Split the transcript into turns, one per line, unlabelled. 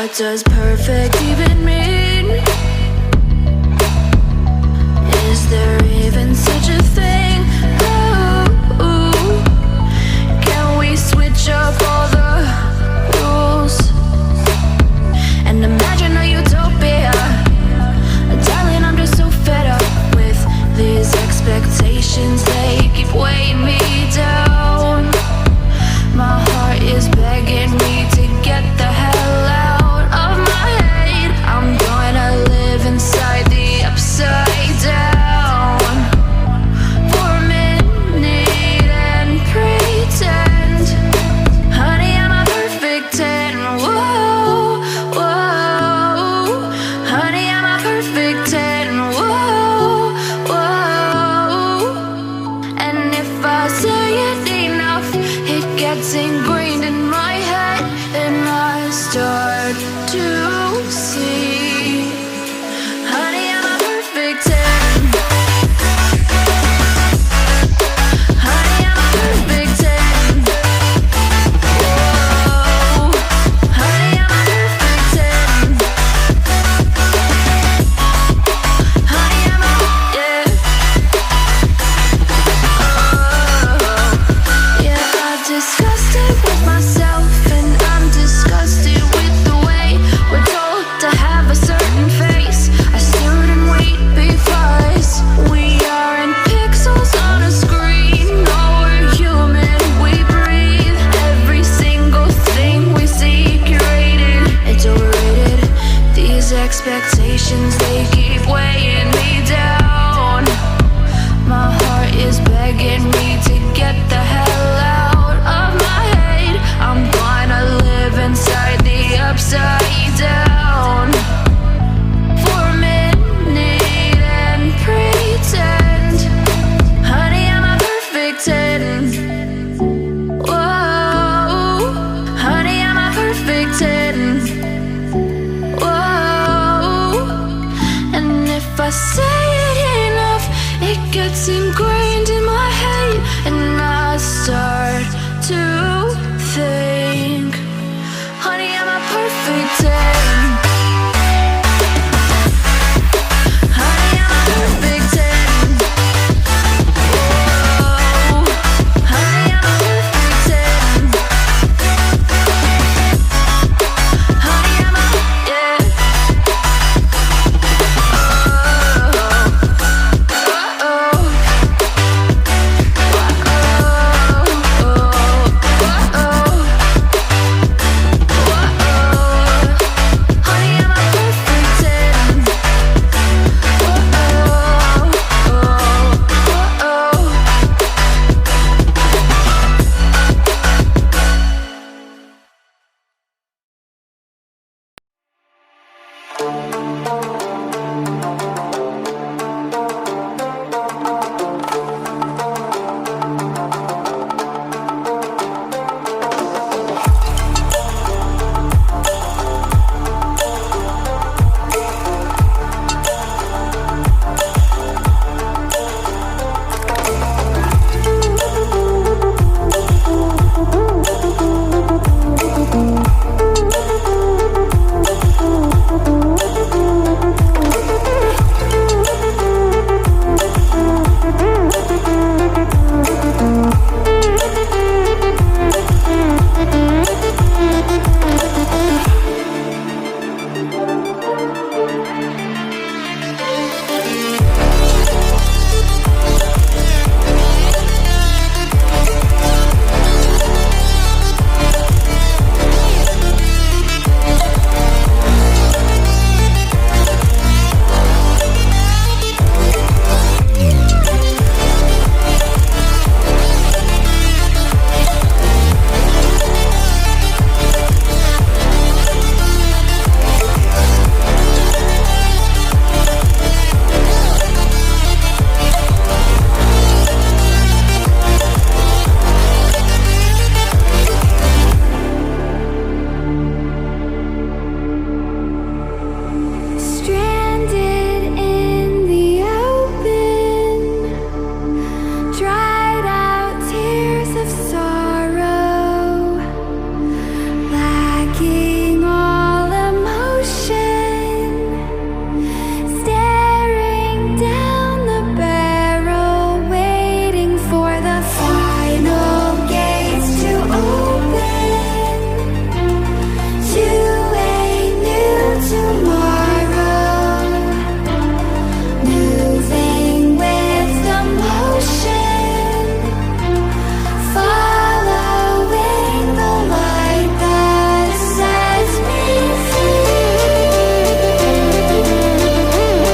What does perfect even mean? Is there even such a thing? Ooh, can we switch up all the rules and imagine a utopia? Darling, I'm just so fed up with these expectations. They keep weighing me down. My heart is begging me to get the hell out of my head. I'm gonna live inside the upside down for a minute and pretend, honey, I'm a perfect 10. Whoa, whoa, honey, I'm a perfect 10. Whoa, whoa, and if I say it enough, it gets ingrained in my head, and I start to see, honey, I'm a perfect 10. Honey, I'm a perfect 10. Whoa, honey, I'm a perfect 10. Honey, I'm a, yeah. Yeah, I've discussed it with myself, and I'm disgusted with the way we're told to have a certain face, a certain weight, because we aren't pixels on a screen. No, we're human, we breathe. Every single thing we see curated, it's overrated. These expectations, they keep